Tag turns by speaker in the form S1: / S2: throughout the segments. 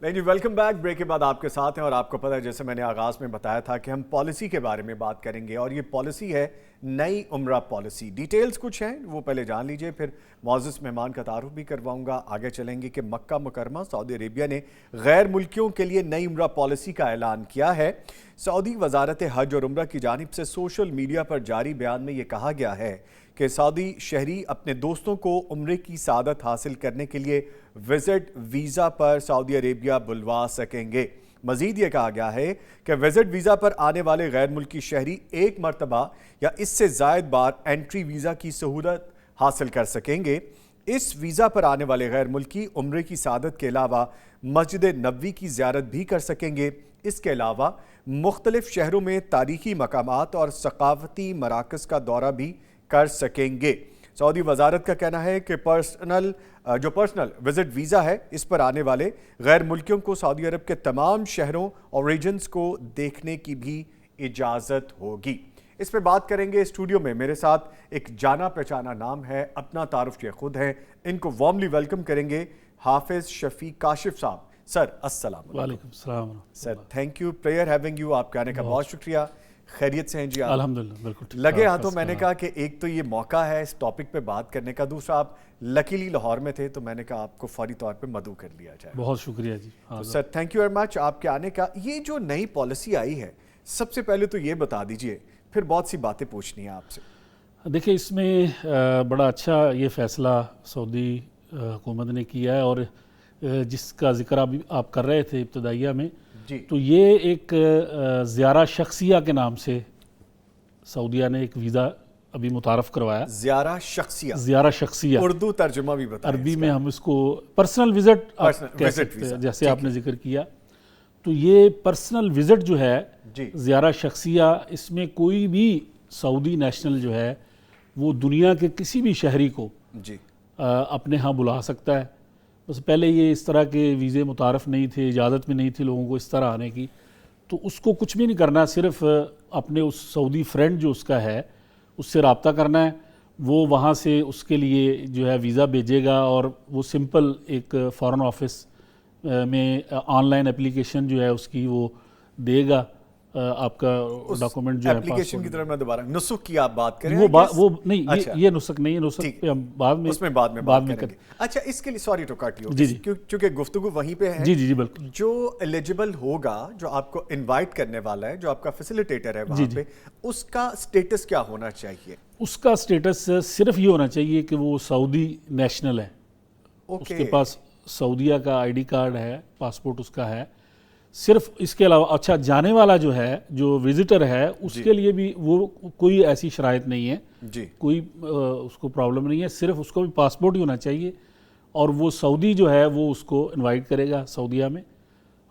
S1: نہیں جی، welcome back. Break کے بعد آپ کے ساتھ ہیں اور آپ کو پتہ ہے جیسے میں نے آغاز میں بتایا تھا کہ ہم پالیسی کے بارے میں بات کریں گے اور یہ پالیسی ہے نئی عمرہ پالیسی. ڈیٹیلز کچھ ہیں وہ پہلے جان لیجئے، پھر معزز مہمان کا تعارف بھی کرواؤں گا. آگے چلیں گے کہ مکہ مکرمہ سعودی عربیہ نے غیر ملکیوں کے لیے نئی عمرہ پالیسی کا اعلان کیا ہے. سعودی وزارت حج اور عمرہ کی جانب سے سوشل میڈیا پر جاری بیان میں یہ کہا گیا ہے کہ سعودی شہری اپنے دوستوں کو عمرے کی سعادت حاصل کرنے کے لیے وزٹ ویزا پر سعودی عربیہ بلوا سکیں گے. مزید یہ کہا گیا ہے کہ وزٹ ویزا پر آنے والے غیر ملکی شہری ایک مرتبہ یا اس سے زائد بار انٹری ویزا کی سہولت حاصل کر سکیں گے. اس ویزا پر آنے والے غیر ملکی عمرے کی سعادت کے علاوہ مسجد نبوی کی زیارت بھی کر سکیں گے. اس کے علاوہ مختلف شہروں میں تاریخی مقامات اور ثقافتی مراکز کا دورہ بھی کر سکیں گے. سعودی وزارت کا کہنا ہے کہ پرسنل وزٹ ویزا ہے اس پر آنے والے غیر ملکیوں کو سعودی عرب کے تمام شہروں اور ریجنز کو دیکھنے کی بھی اجازت ہوگی. اس پہ بات کریں گے. اسٹوڈیو میں میرے ساتھ ایک جانا پہچانا نام ہے، اپنا تعارف یہ خود ہے. ان کو وارملی ویلکم کریں گے حافظ شفیق کاشف صاحب. سر السلام علیکم.
S2: وعلیکم السلام.
S1: سر thank you, player having you. آپ کے آنے کا بہت شکریہ. خیریت سے ہیں جی آپ؟
S2: الحمدللہ بالکل
S1: لگے ہاتھوں. میں نے کہا کہ ایک تو یہ موقع ہے اس ٹاپک پہ بات کرنے کا، دوسرا آپ لکیلی لاہور میں تھے تو میں نے کہا آپ کو فوری طور پہ مدعو کر لیا جائے.
S2: بہت شکریہ ji.
S1: Sir thank you very much آپ کے آنے کا. یہ جو نئی پالیسی آئی ہے، سب سے پہلے تو یہ بتا دیجئے، پھر بہت سی باتیں پوچھنی ہیں آپ سے.
S2: دیکھیں اس میں بڑا اچھا یہ فیصلہ سعودی حکومت نے کیا ہے، اور جس کا ذکر آپ کر رہے تھے ابتدائیہ میں
S1: جی،
S2: تو یہ ایک زیارہ شخصیہ کے نام سے سعودیہ نے ایک ویزا ابھی متعارف کروایا.
S1: زیارہ شخصیہ
S2: اردو
S1: ترجمہ بھی بتائیں.
S2: عربی میں ہم اس کو پرسنل وزٹ کہہ سکتے ہیں، جیسے آپ نے ذکر کیا. تو یہ پرسنل وزٹ جو ہے زیارہ شخصیہ، اس میں کوئی بھی سعودی نیشنل جو ہے وہ دنیا کے کسی بھی شہری کو اپنے ہاں بلا سکتا ہے. بس پہلے یہ اس طرح کے ویزے متعارف نہیں تھے، اجازت بھی نہیں تھی لوگوں کو اس طرح آنے کی. تو اس کو کچھ بھی نہیں کرنا، صرف اپنے اس سعودی فرینڈ جو اس کا ہے اس سے رابطہ کرنا ہے. وہ وہاں سے اس کے لیے جو ہے ویزا بھیجے گا، اور وہ سمپل ایک فارن آفس میں آن لائن اپلیکیشن جو ہے اس کی وہ دے گا. آپ کا ڈاکومنٹ جو ہے
S1: اپلیکیشن کی طرف میں دوبارہ نسخ کی آپ بات کریں.
S2: وہ نہیں، یہ نسخ نہیں ہے. نسخ پہ ہم بعد میں
S1: بات کریں گے. اچھا، اس کے لیے سوری ٹو کٹ یو، چونکہ گفتگو وہیں پہ ہے.
S2: جی بالکل.
S1: جو ایلیجیبل ہوگا، جو آپ کو انوائٹ کرنے والا ہے، جو آپ کا فیسیلیٹیٹر ہے وہاں پہ، اس کا سٹیٹس کیا ہونا چاہیے؟
S2: اس کا سٹیٹس صرف یہ ہونا چاہیے کہ وہ سعودی نیشنل ہے. اس کے پاس سعودیہ کا آئی ڈی کارڈ ہے، پاسپورٹ اس کا ہے. صرف اس کے علاوہ اچھا جانے والا جو ہے، جو وزٹر ہے، اس کے لیے بھی وہ کوئی ایسی شرائط نہیں ہے، کوئی اس کو پرابلم نہیں ہے. صرف اس کو بھی پاسپورٹ ہی ہونا چاہیے، اور وہ سعودی جو ہے وہ اس کو انوائٹ کرے گا سعودیہ میں،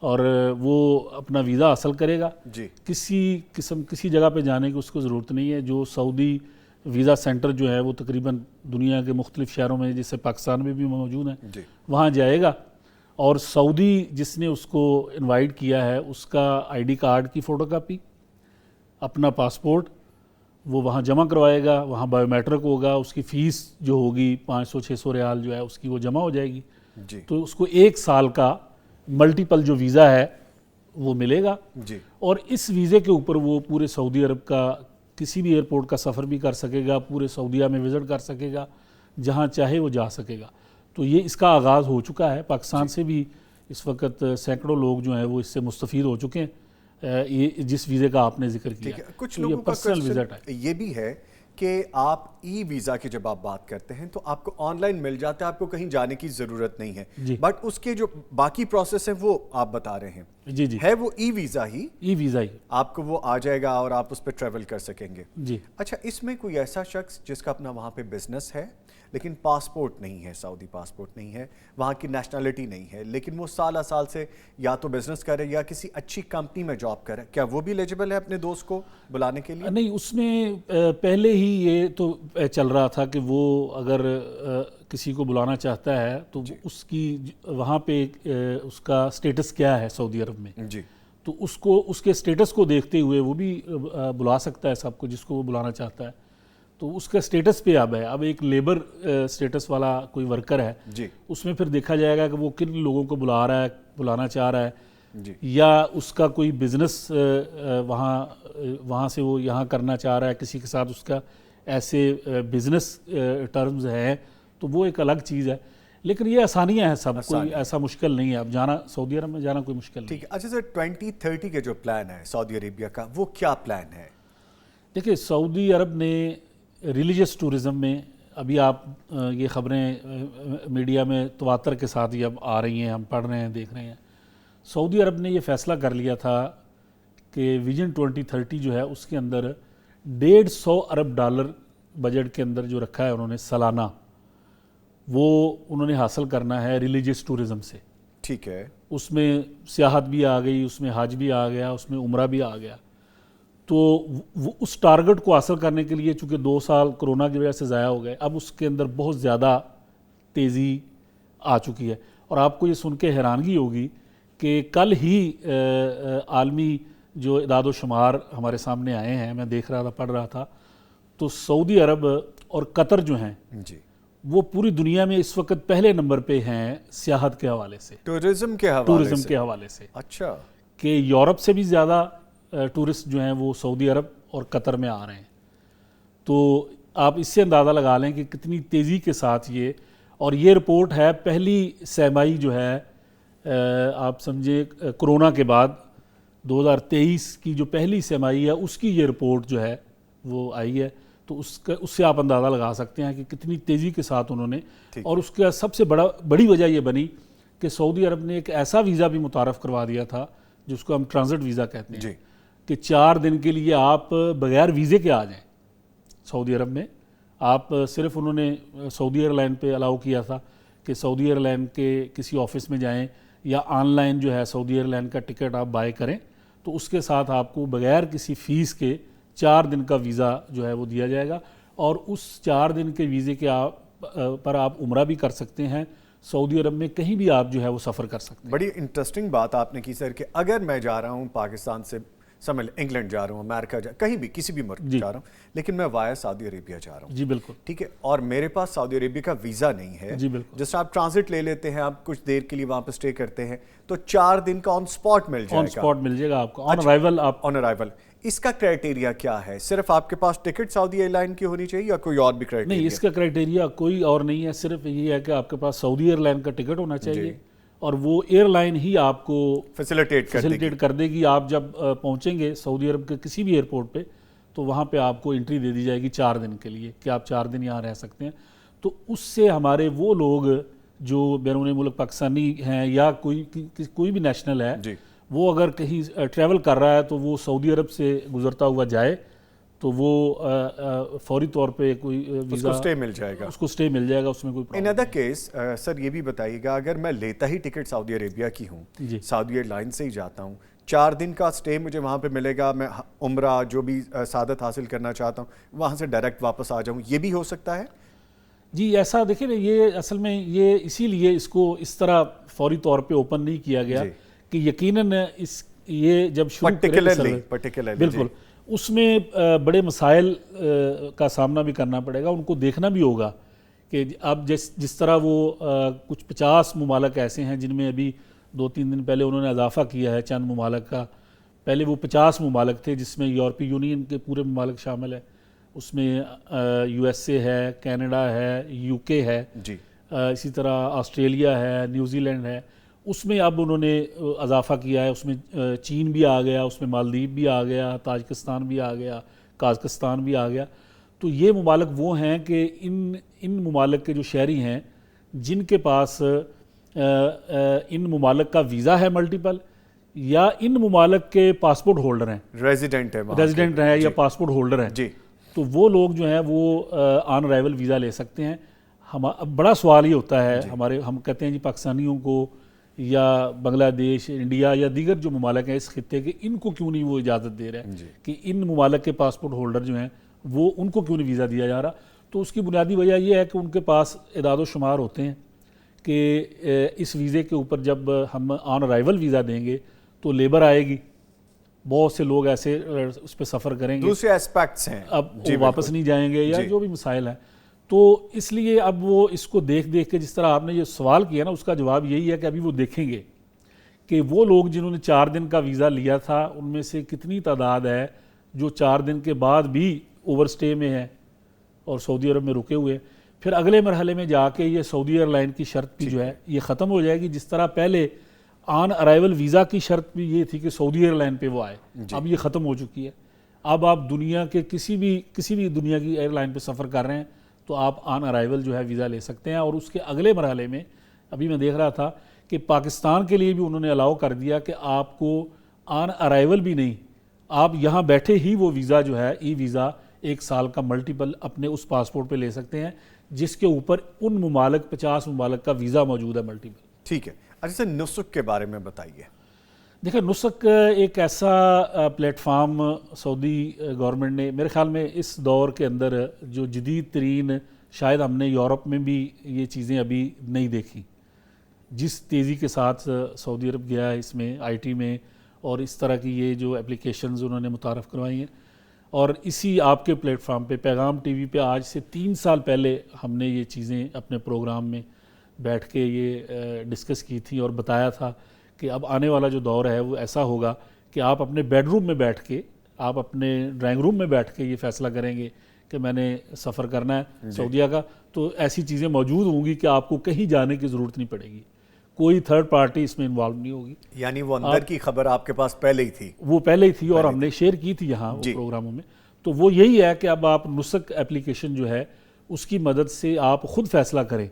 S2: اور وہ اپنا ویزا حاصل کرے گا. کسی جگہ پہ جانے کی اس کو ضرورت نہیں ہے. جو سعودی ویزا سینٹر جو ہے وہ تقریباً دنیا کے مختلف شہروں میں، جیسے پاکستان میں بھی موجود ہیں، وہاں جائے گا. اور سعودی جس نے اس کو انوائٹ کیا ہے اس کا آئی ڈی کارڈ کی فوٹو کاپی، اپنا پاسپورٹ وہ وہاں جمع کروائے گا. وہاں بایو میٹرک ہوگا. اس کی فیس جو ہوگی 500-600 ریال جو ہے اس کی وہ جمع ہو جائے گی. تو اس کو 1 سال کا ملٹیپل جو ویزا ہے وہ ملے گا. اور اس ویزے کے اوپر وہ پورے سعودی عرب کا کسی بھی ایئرپورٹ کا سفر بھی کر سکے گا، پورے سعودیہ میں وزٹ کر سکے گا، جہاں چاہے وہ جا سکے گا. تو یہ اس کا آغاز ہو چکا ہے. پاکستان سے بھی اس وقت سینکڑوں لوگ جو ہیں وہ اس سے مستفید ہو چکے ہیں، یہ جس ویزے کا آپ نے ذکر کیا.
S1: کچھ لوگوں کا کوسچن یہ بھی ہے کہ آپ ای ویزا کی جب آپ بات کرتے ہیں تو آپ کو آن لائن مل جاتا ہے، آپ کو کہیں جانے کی ضرورت نہیں ہے، بٹ اس کے جو باقی پروسیس ہیں وہ آپ بتا رہے ہیں. ہے وہ ای ویزا ہی آپ کو وہ آ جائے گا اور آپ اس پہ ٹریول کر سکیں گے. اچھا، اس میں کوئی ایسا شخص جس کا اپنا وہاں پہ بزنس ہے لیکن پاسپورٹ نہیں ہے، سعودی پاسپورٹ نہیں ہے، وہاں کی نیشنلٹی نہیں ہے، لیکن وہ سال سے یا تو بزنس کرے یا کسی اچھی کمپنی میں جاب کرے، کیا وہ بھی ایلیجیبل ہے اپنے دوست کو بلانے کے لیے؟
S2: نہیں، اس میں پہلے ہی یہ تو چل رہا تھا کہ وہ اگر کسی کو بلانا چاہتا ہے تو اس کی وہاں پہ اس کا سٹیٹس کیا ہے سعودی عرب میں، تو اس کے سٹیٹس کو دیکھتے ہوئے وہ بھی بلا سکتا ہے سب کو جس کو وہ بلانا چاہتا ہے. تو اس کا سٹیٹس پہ اب ہے، اب ایک لیبر سٹیٹس والا کوئی ورکر ہے
S1: جی
S2: اس میں پھر دیکھا جائے گا کہ وہ کن لوگوں کو بلانا چاہ رہا ہے،
S1: جی
S2: یا اس کا کوئی بزنس وہاں سے وہ یہاں کرنا چاہ رہا ہے، کسی کے ساتھ اس کا ایسے بزنس ٹرمز ہیں، تو وہ ایک الگ چیز ہے. لیکن یہ آسانیاں ہیں سب، کوئی ایسا مشکل نہیں ہے. اب جانا سعودی عرب میں جانا کوئی مشکل نہیں.
S1: ٹھیک ہے. اچھا سر 2030 کے جو پلان ہے سعودی عربیہ کا وہ کیا پلان ہے؟
S2: دیکھیں سعودی عرب نے ریلیجس ٹورزم میں ابھی آپ یہ خبریں میڈیا میں تواتر کے ساتھ ہی اب آ رہی ہیں، ہم پڑھ رہے ہیں دیکھ رہے ہیں. سعودی عرب نے یہ فیصلہ کر لیا تھا کہ ویژن 2030 جو ہے اس کے اندر $150 ارب بجٹ کے اندر جو رکھا ہے انہوں نے سالانہ، وہ انہوں نے حاصل کرنا ہے ریلیجس ٹورزم سے.
S1: ٹھیک ہے.
S2: اس میں سیاحت بھی آ گئی، اس میں حج بھی آ گیا، اس میں عمرہ بھی آ گیا. تو وہ اس ٹارگٹ کو حاصل کرنے کے لیے چونکہ 2 سال کرونا کی وجہ سے ضائع ہو گئے، اب اس کے اندر بہت زیادہ تیزی آ چکی ہے. اور آپ کو یہ سن کے حیرانگی ہوگی کہ کل ہی عالمی جو اعداد و شمار ہمارے سامنے آئے ہیں، میں دیکھ رہا تھا پڑھ رہا تھا، تو سعودی عرب اور قطر جو ہیں
S1: جی
S2: وہ پوری دنیا میں اس وقت پہلے نمبر پہ ہیں سیاحت کے حوالے سے،
S1: ٹورزم کے حوالے سے. اچھا.
S2: کہ یورپ سے بھی زیادہ ٹورسٹ جو ہیں وہ سعودی عرب اور قطر میں آ رہے ہیں. تو آپ اس سے اندازہ لگا لیں کہ کتنی تیزی کے ساتھ اور یہ رپورٹ ہے پہلی سرمائی جو ہے آپ سمجھے کرونا کے بعد 2023 کی جو پہلی سرمائی ہے اس کی یہ رپورٹ جو ہے وہ آئی ہے. تو اس سے آپ اندازہ لگا سکتے ہیں کہ کتنی تیزی کے ساتھ انہوں نے، اور اس کا سب سے بڑی وجہ یہ بنی کہ سعودی عرب نے ایک ایسا ویزا بھی متعارف کروا دیا تھا جس کو ہم ٹرانزٹ ویزا کہتے ہیں، کہ 4 دن کے لیے آپ بغیر ویزے کے آ جائیں سعودی عرب میں. آپ صرف انہوں نے سعودی ایئر لائن پہ الاؤ کیا تھا کہ سعودی ایئر لائن کے کسی آفس میں جائیں یا آن لائن جو ہے سعودی ایئر لائن کا ٹکٹ آپ بائی کریں، تو اس کے ساتھ آپ کو بغیر کسی فیس کے 4 دن کا ویزا جو ہے وہ دیا جائے گا. اور اس 4 دن کے ویزے کے پر آپ عمرہ بھی کر سکتے ہیں، سعودی عرب میں کہیں بھی آپ جو ہے وہ سفر کر سکتے ہیں.
S1: بڑی انٹرسٹنگ بات آپ نے کی سر کہ اگر میں جا رہا ہوں پاکستان سے سمجھ انگلینڈ جا رہا ہوں، امریکہ کہیں بھی کسی بھی ملک جا رہا ہوں، لیکن میں وایا سعودی عربیہ جا رہا ہوں.
S2: جی بالکل.
S1: ٹھیک ہے. اور میرے پاس سعودی عربیہ کا ویزا نہیں ہے.
S2: جی بالکل.
S1: جس آپ ٹرانزٹ لے لیتے ہیں، آپ کچھ دیر کے لیے وہاں پہ اسٹے کرتے ہیں، تو 4 دن کا آن سپاٹ مل جائے گا.
S2: آن سپاٹ مل جائے گا آپ کو، آن ارائیول.
S1: اس کا کرائٹیریا کیا ہے؟ صرف آپ کے پاس ٹکٹ سعودی ایئر لائن کی ہونی چاہیے یا کوئی اور بھی کرائٹیریا؟
S2: نہیں، اس کا کرائٹیریا کوئی اور نہیں ہے، صرف یہ ہے کہ آپ کے پاس سعودی ایئر لائن کا ٹکٹ ہونا چاہیے اور وہ ایئر لائن ہی آپ کو فیسیلیٹیٹ کر دے گی. آپ جب پہنچیں گے سعودی عرب کے کسی بھی ایئرپورٹ پہ تو وہاں پہ آپ کو انٹری دے دی جائے گی 4 دن کے لیے کہ آپ 4 دن یہاں رہ سکتے ہیں. تو اس سے ہمارے وہ لوگ جو بیرون ملک پاکستانی ہیں یا کوئی بھی نیشنل ہے، وہ اگر کہیں ٹریول کر رہا ہے تو وہ سعودی عرب سے گزرتا ہوا جائے تو وہ فوری طور پہ کوئی ویزا
S1: اس کو سٹے مل جائے گا،
S2: اس میں کوئی پرابلم.
S1: ان ادر کیس سر یہ بھی بتائیے گا اگر میں لیتا ہی ٹکٹ سعودی عربیہ کی ہوں، سعودی ایئر لائن سے ہی جاتا ہوں، 4 دن کا سٹے مجھے وہاں پہ ملے گا، میں عمرہ جو بھی سعادت حاصل کرنا چاہتا ہوں وہاں سے ڈائریکٹ واپس آ جاؤں، یہ بھی ہو سکتا ہے؟
S2: جی ایسا دیکھیں نا، یہ اصل میں یہ اسی لیے اس کو اس طرح فوری طور پہ اوپن نہیں کیا گیا کہ یقیناً یہ جب شروع
S1: پرٹیکولرلی
S2: بالکل اس میں بڑے مسائل کا سامنا بھی کرنا پڑے گا. ان کو دیکھنا بھی ہوگا کہ اب جس طرح وہ کچھ 50 ممالک ایسے ہیں جن میں ابھی 2-3 دن پہلے انہوں نے اضافہ کیا ہے چند ممالک کا. پہلے وہ 50 ممالک تھے جس میں یورپی یونین کے پورے ممالک شامل ہیں، اس میں USA ہے، کینیڈا ہے، UK ہے، اسی طرح آسٹریلیا ہے، نیوزی لینڈ ہے. اس میں اب انہوں نے اضافہ کیا ہے، اس میں چین بھی آ گیا، اس میں مالدیپ بھی آ گیا، تاجکستان بھی آ گیا، قازقستان بھی آ گیا. تو یہ ممالک وہ ہیں کہ ان ممالک کے جو شہری ہیں جن کے پاس ان ممالک کا ویزا ہے ملٹیپل، یا ان ممالک کے پاسپورٹ ہولڈر ہیں، ریزیڈنٹ ہیں یا پاسپورٹ ہولڈر ہیں، تو وہ لوگ جو ہیں وہ آن ارائیول ویزا لے سکتے ہیں. بڑا سوال یہ ہوتا ہے ہم کہتے ہیں جی پاکستانیوں کو یا بنگلہ دیش، انڈیا یا دیگر جو ممالک ہیں اس خطے کے، ان کو کیوں نہیں وہ اجازت دے رہے ہیں کہ ان ممالک کے پاسپورٹ ہولڈر جو ہیں وہ ان کو کیوں نہیں ویزا دیا جا رہا؟ تو اس کی بنیادی وجہ یہ ہے کہ ان کے پاس اعداد و شمار ہوتے ہیں کہ اس ویزے کے اوپر جب ہم آن ارائیول ویزا دیں گے تو لیبر آئے گی، بہت سے لوگ ایسے اس پہ سفر کریں گے،
S1: دوسرے اسپیکٹس ہیں،
S2: اب وہ واپس نہیں جائیں گے یا جو بھی مسائل ہیں. تو اس لیے اب وہ اس کو دیکھ کے جس طرح آپ نے یہ سوال کیا نا، اس کا جواب یہی ہے کہ ابھی وہ دیکھیں گے کہ وہ لوگ جنہوں نے 4 دن کا ویزا لیا تھا ان میں سے کتنی تعداد ہے جو 4 دن کے بعد بھی اوور سٹے میں ہے اور سعودی عرب میں رکے ہوئے. پھر اگلے مرحلے میں جا کے یہ سعودی ایئر لائن کی شرط بھی جو ہے یہ ختم ہو جائے گی. جس طرح پہلے آن ارائیول ویزا کی شرط بھی یہ تھی کہ سعودی ایئر لائن پہ وہ آئے، اب یہ ختم ہو چکی ہے. اب آپ دنیا کے کسی بھی دنیا کی ایئر لائن پہ سفر کر رہے ہیں تو آپ آن ارائیول جو ہے ویزا لے سکتے ہیں. اور اس کے اگلے مرحلے میں ابھی میں دیکھ رہا تھا کہ پاکستان کے لیے بھی انہوں نے الاؤ کر دیا کہ آپ کو آن ارائیول بھی نہیں، آپ یہاں بیٹھے ہی وہ ویزا جو ہے ای ویزا 1 سال کا ملٹیپل اپنے اس پاسپورٹ پہ لے سکتے ہیں جس کے اوپر ان ممالک 50 ممالک کا ویزا موجود ہے ملٹیپل.
S1: ٹھیک ہے. اچھا نسک کے بارے میں بتائیے.
S2: دیکھیں نسک ایک ایسا پلیٹ فارم سعودی گورنمنٹ نے میرے خیال میں اس دور کے اندر جو جدید ترین، شاید ہم نے یورپ میں بھی یہ چیزیں ابھی نہیں دیکھی. جس تیزی کے ساتھ سعودی عرب گیا ہے اس میں آئی ٹی میں، اور اس طرح کی یہ جو اپلیکیشنز انہوں نے متعارف کروائی ہیں، اور اسی آپ کے پلیٹ فارم پہ پیغام ٹی وی پہ آج سے 3 سال پہلے ہم نے یہ چیزیں اپنے پروگرام میں بیٹھ کے یہ ڈسکس کی تھی اور بتایا تھا کہ اب آنے والا جو دور ہے وہ ایسا ہوگا کہ آپ اپنے بیڈ روم میں بیٹھ کے، آپ اپنے ڈرائنگ روم میں بیٹھ کے یہ فیصلہ کریں گے کہ میں نے سفر کرنا ہے سعودیہ کا، تو ایسی چیزیں موجود ہوں گی کہ آپ کو کہیں جانے کی ضرورت نہیں پڑے گی، کوئی تھرڈ پارٹی اس میں انوالو نہیں ہوگی.
S1: یعنی وہ اندر کی خبر آپ کے پاس پہلے ہی تھی؟
S2: وہ پہلے ہی تھی اور ہم نے شیئر کی تھی یہاں پروگراموں میں. تو وہ یہی ہے کہ اب آپ نسک اپلیکیشن جو ہے اس کی مدد سے آپ خود فیصلہ کریں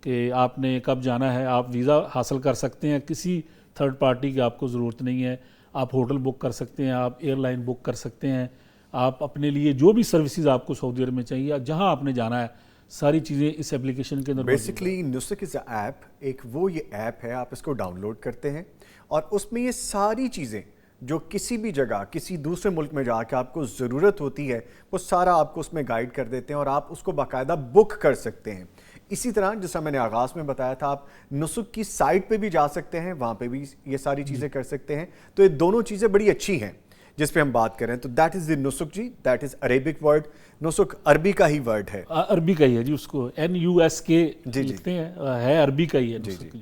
S2: کہ آپ نے کب جانا ہے. آپ ویزا حاصل کر سکتے ہیں، کسی تھرڈ پارٹی کی آپ کو ضرورت نہیں ہے. آپ ہوٹل بک کر سکتے ہیں، آپ ایئر لائن بک کر سکتے ہیں، آپ اپنے لیے جو بھی سروسز آپ کو سعودی عرب میں چاہیے جہاں آپ نے جانا ہے ساری چیزیں اس اپلیکیشن کے اندر.
S1: بیسکلی نسک از اے ایپ، ایک وہ یہ ایپ ہے، آپ اس کو ڈاؤن لوڈ کرتے ہیں اور اس میں یہ ساری چیزیں جو کسی بھی جگہ کسی دوسرے ملک میں جا کے آپ کو ضرورت ہوتی ہے وہ سارا آپ کو اس میں گائیڈ کر دیتے ہیں اور آپ اس کو باقاعدہ بک کر سکتے ہیں. اسی طرح جیسا میں نے آغاز میں بتایا تھا، آپ نسک کی سائٹ پہ بھی جا سکتے ہیں، وہاں پہ بھی یہ ساری چیزیں کر سکتے ہیں. تو یہ دونوں چیزیں بڑی اچھی ہیں جس پہ ہم بات کریں. تو دیٹ از دی نسک جی، دیٹ از عربک ورڈ. نسک عربی کا ہی ورڈ ہے،
S2: عربی کا ہی ہے جی، اس کو NUSK لکھتے ہیں، ہے عربی کا ہی ہے نسک.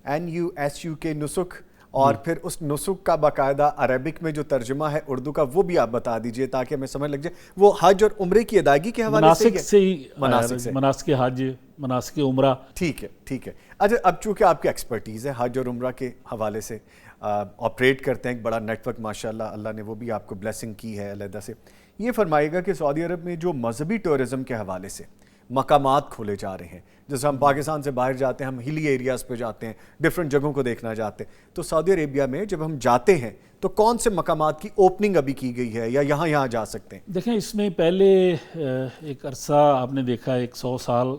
S1: NUSUK نسک. اور پھر اس نسک کا باقاعدہ عربک میں جو ترجمہ ہے اردو کا وہ بھی آپ بتا دیجئے تاکہ ہمیں سمجھ لگ جائے. وہ حج اور عمرے کی ادائیگی کے حوالے سے ہی
S2: مناسک حج، مناسک عمرہ.
S1: ٹھیک ہے ٹھیک ہے. اچھا اب چونکہ آپ کی ایکسپرٹیز ہے حج اور عمرہ کے حوالے سے، آپریٹ کرتے ہیں ایک بڑا نیٹ ورک ماشاءاللہ، اللہ نے وہ بھی آپ کو بلیسنگ کی ہے علیحدہ سے. یہ فرمائے گا کہ سعودی عرب میں جو مذہبی ٹورزم کے حوالے سے مقامات کھولے جا رہے ہیں، جیسے ہم پاکستان سے باہر جاتے ہیں، ہم ہلی ایریاز پہ جاتے ہیں، ڈیفرنٹ جگہوں کو دیکھنا چاہتے ہیں، تو سعودی عربیہ میں جب ہم جاتے ہیں تو کون سے مقامات کی اوپننگ ابھی کی گئی ہے یا یہاں جا سکتے ہیں؟
S2: دیکھیں اس میں پہلے ایک عرصہ آپ نے دیکھا 100 سال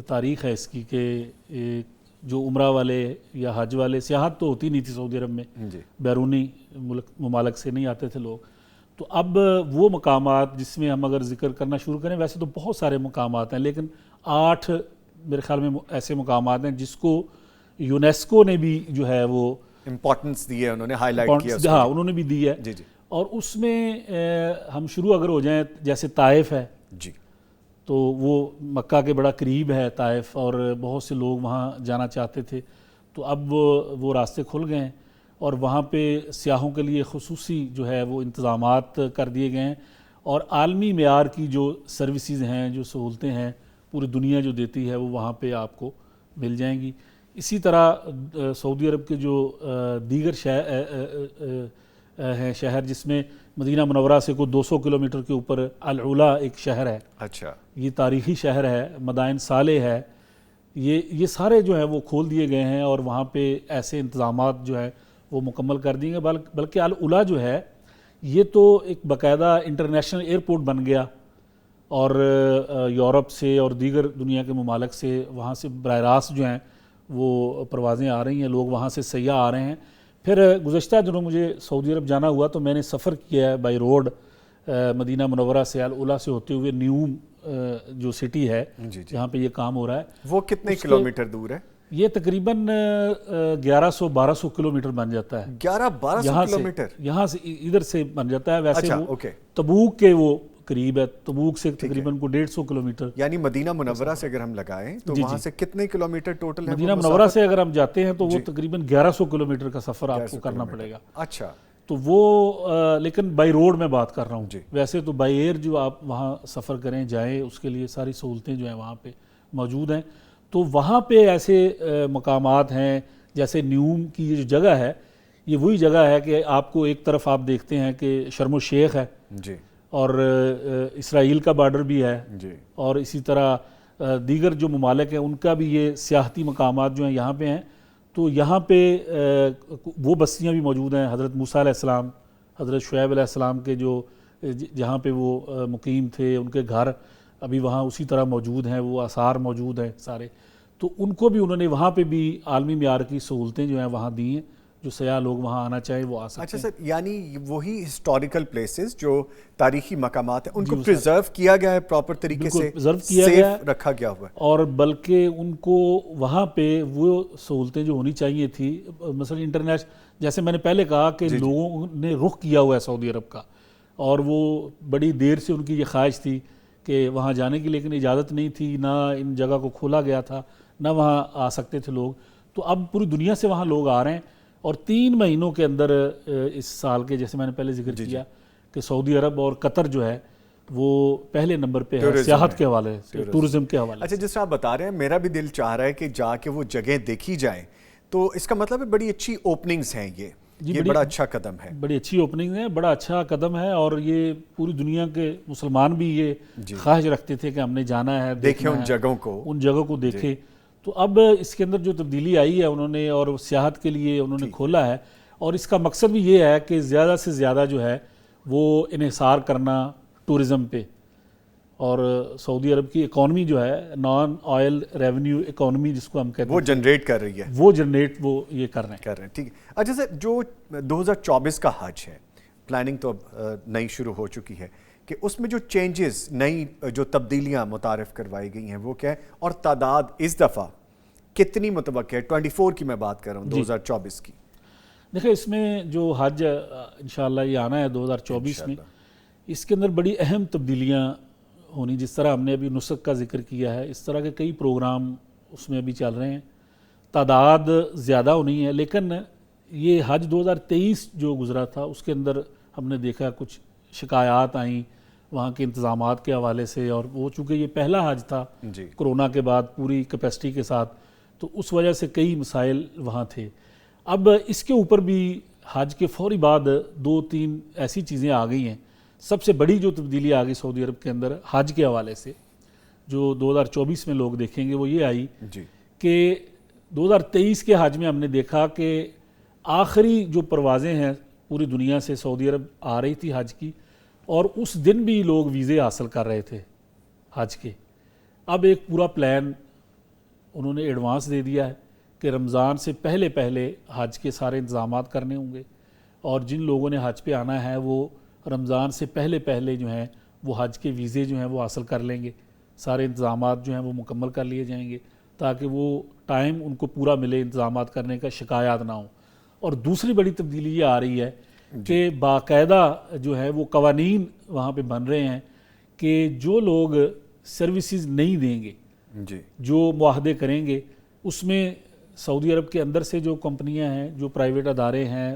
S2: تاریخ ہے اس کی کہ جو عمرہ والے یا حج والے، سیاحت تو ہوتی نہیں تھی سعودی عرب میں، بیرونی ممالک سے نہیں آتے تھے لوگ. تو اب وہ مقامات جس میں ہم اگر ذکر کرنا شروع کریں، ویسے تو بہت سارے مقامات ہیں لیکن 8 میرے خیال میں ایسے مقامات ہیں جس کو یونیسکو نے بھی جو ہے وہ
S1: امپورٹنس دی ہے، انہوں نے ہائی لائٹ کیا.
S2: ہاں انہوں نے بھی دی ہے. اور اس میں ہم شروع اگر ہو جائیں، جیسے طائف ہے
S1: جی،
S2: تو وہ مکہ کے بڑا قریب ہے طائف، اور بہت سے لوگ وہاں جانا چاہتے تھے. تو اب وہ راستے کھل گئے ہیں اور وہاں پہ سیاحوں کے لیے خصوصی جو ہے وہ انتظامات کر دیے گئے ہیں، اور عالمی معیار کی جو سروسز ہیں، جو سہولتیں ہیں پوری دنیا جو دیتی ہے وہ وہاں پہ آپ کو مل جائیں گی. اسی طرح سعودی عرب کے جو دیگر شہر جس میں مدینہ منورہ سے کوئی 200 کلومیٹر کے اوپر العلا ایک شہر ہے.
S1: اچھا، یہ
S2: تاریخی شہر ہے. مدائن صالح ہے. یہ سارے جو ہیں وہ کھول دیے گئے ہیں اور وہاں پہ ایسے انتظامات جو ہے وہ مکمل کر دیے گئے. بلکہ العلا جو ہے یہ تو ایک باقاعدہ انٹرنیشنل ایئرپورٹ بن گیا، اور یورپ سے اور دیگر دنیا کے ممالک سے وہاں سے براہ راست جو ہیں وہ پروازیں آ رہی ہیں، لوگ وہاں سے سیاح آ رہے ہیں. پھر گزشتہ دنوں مجھے سعودی عرب جانا ہوا تو میں نے سفر کیا ہے بائی روڈ مدینہ منورہ سے العلا سے ہوتے ہوئے نیوم جو سٹی ہے جہاں پہ یہ کام ہو رہا ہے.
S1: وہ کتنے کلومیٹر دور ہے؟
S2: یہ تقریباً 1100-1200 کلومیٹر بن جاتا ہے
S1: 1100-1200 کلومیٹر
S2: یہاں سے ادھر سے بن جاتا ہے. ویسے وہ
S1: اوکے
S2: تبوک کے وہ قریب ہے, تبوک سے تقریباً کو 150 کلومیٹر.
S1: یعنی مدینہ منورہ سے اگر ہم لگائیں تو وہاں سے کتنے کلومیٹر ٹوٹل ہے؟
S2: مدینہ منورہ سے اگر ہم جاتے ہیں تو وہ تقریباً 1100 کلومیٹر کا سفر آپ کو کرنا پڑے گا.
S1: اچھا
S2: تو وہ لیکن بائی روڈ میں بات کر رہا ہوں. ویسے تو بائی ایئر جو آپ وہاں سفر کریں جائیں اس کے لیے ساری سہولتیں جو ہیں وہاں پہ موجود ہیں. تو وہاں پہ ایسے مقامات ہیں جیسے نیوم کی یہ جو جگہ ہے, یہ وہی جگہ ہے کہ آپ کو ایک طرف آپ دیکھتے ہیں کہ شرم الشیخ ہے
S1: جی,
S2: اور اسرائیل کا بارڈر بھی ہے
S1: جی,
S2: اور اسی طرح دیگر جو ممالک ہیں ان کا بھی یہ سیاحتی مقامات جو ہیں یہاں پہ ہیں. تو یہاں پہ وہ بستیاں بھی موجود ہیں, حضرت موسیٰ علیہ السلام, حضرت شعیب علیہ السلام کے جو جہاں پہ وہ مقیم تھے ان کے گھر ابھی وہاں اسی طرح موجود ہیں, وہ آثار موجود ہیں سارے. تو ان کو بھی انہوں نے وہاں پہ بھی عالمی معیار کی سہولتیں جو ہیں وہاں دی ہیں, جو سیاح لوگ وہاں آنا چاہیں وہ آ سکتے ہیں.
S1: اچھا سر, یعنی وہی ہسٹوریکل پلیسز جو تاریخی مقامات ہیں ان کو پریزرو کیا گیا ہے پراپر طریقے سے, سیف رکھا گیا ہوا ہے,
S2: اور بلکہ ان کو وہاں پہ وہ سہولتیں جو ہونی چاہیے تھی, مثلا انٹرنیشنل جیسے میں نے پہلے کہا کہ لوگوں نے رخ کیا ہوا ہے سعودی عرب کا, اور وہ بڑی دیر سے ان کی یہ خواہش تھی کہ وہاں جانے کی, لیکن اجازت نہیں تھی, نہ ان جگہ کو کھولا گیا تھا, نہ وہاں آ سکتے تھے لوگ. تو اب پوری دنیا سے وہاں لوگ آ رہے ہیں, اور 3 مہینوں کے اندر اس سال کے جیسے میں نے پہلے ذکر کیا کہ سعودی عرب اور قطر جو ہے وہ پہلے نمبر پہ ہے سیاحت کے حوالے سے, ٹورزم کے حوالے سے.
S1: اچھا, جس طرح آپ بتا رہے ہیں میرا بھی دل چاہ رہا ہے کہ جا کے وہ جگہیں دیکھی جائیں, تو اس کا مطلب ہے بڑی اچھی اوپننگز ہیں یہ بڑا اچھا قدم ہے,
S2: بڑی اچھی اوپننگ ہے, بڑا اچھا قدم ہے. اور یہ پوری دنیا کے مسلمان بھی یہ خواہش رکھتے تھے کہ ہم نے جانا ہے,
S1: دیکھیں ان جگہوں کو
S2: دیکھیں. تو اب اس کے اندر جو تبدیلی آئی ہے انہوں نے, اور سیاحت کے لیے انہوں نے کھولا ہے, اور اس کا مقصد بھی یہ ہے کہ زیادہ سے زیادہ جو ہے وہ انحصار کرنا ٹورزم پہ, اور سعودی عرب کی اکانومی جو ہے نان آئل ریونیو اکانومی جس کو ہم کہتے ہیں
S1: وہ جنریٹ کر رہی ہے,
S2: وہ جنریٹ وہ یہ کر رہے ہیں.
S1: ٹھیک ہے. اچھا سر, جو 2024 کا حج ہے, پلاننگ تو اب نئی شروع ہو چکی ہے, کہ اس میں جو چینجز, نئی جو تبدیلیاں متعارف کروائی گئی ہیں وہ کیا ہے, اور تعداد اس دفعہ کتنی متوقع ہے؟ 24 کی میں بات کر رہا ہوں, 2024 کی.
S2: دیکھیں اس میں جو حج انشاءاللہ یہ آنا ہے 2024 میں, اس کے اندر بڑی اہم تبدیلیاں ہونی. جس طرح ہم نے ابھی نسک کا ذکر کیا ہے, اس طرح کے کئی پروگرام اس میں ابھی چل رہے ہیں. تعداد زیادہ ہونی ہے, لیکن یہ حج 2023 جو گزرا تھا اس کے اندر ہم نے دیکھا کچھ شکایات آئیں وہاں کے انتظامات کے حوالے سے, اور وہ چونکہ یہ پہلا حج تھا کرونا کے بعد پوری کیپیسٹی کے ساتھ, تو اس وجہ سے کئی مسائل وہاں تھے. اب اس کے اوپر بھی حج کے فوری بعد 2-3 ایسی چیزیں آ گئی ہیں. سب سے بڑی جو تبدیلی آ گئی سعودی عرب کے اندر حج کے حوالے سے جو 2024 میں لوگ دیکھیں گے وہ یہ آئی کہ 2023 کے حج میں ہم نے دیکھا کہ آخری جو پروازیں ہیں پوری دنیا سے سعودی عرب آ رہی تھی حج کی, اور اس دن بھی لوگ ویزے حاصل کر رہے تھے حج کے. اب ایک پورا پلان انہوں نے ایڈوانس دے دیا ہے کہ رمضان سے پہلے حج کے سارے انتظامات کرنے ہوں گے, اور جن لوگوں نے حج پہ آنا ہے وہ رمضان سے پہلے جو ہیں وہ حج کے ویزے جو ہیں وہ حاصل کر لیں گے, سارے انتظامات جو ہیں وہ مکمل کر لیے جائیں گے تاکہ وہ ٹائم ان کو پورا ملے انتظامات کرنے کا, شکایات نہ ہوں. اور دوسری بڑی تبدیلی یہ آ رہی ہے کہ باقاعدہ جو ہے وہ قوانین وہاں پہ بن رہے ہیں کہ جو لوگ سروسز نہیں دیں گے, جو معاہدے کریں گے, اس میں سعودی عرب کے اندر سے جو کمپنیاں ہیں, جو پرائیویٹ ادارے ہیں,